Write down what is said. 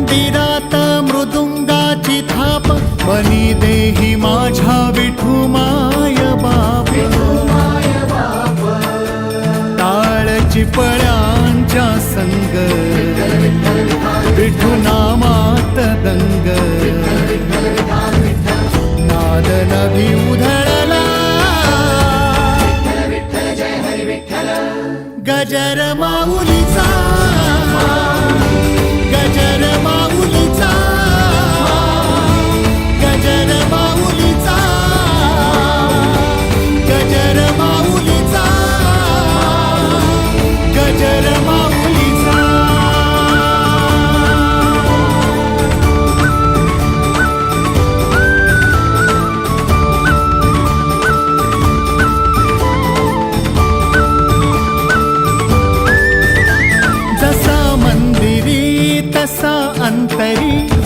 मंदिरात मृदुंगाची थाप बनी देही माझ्या विठू माय बाप टाळची पळ्यांच्या संग विठू नामात दंग नाद नभी उधळला गजर माऊलीचा गजर माऊलीचा गजर माऊलीचा गजर माऊलीचा गजर माऊलीचा जसा मंदिरी तसा अंतरी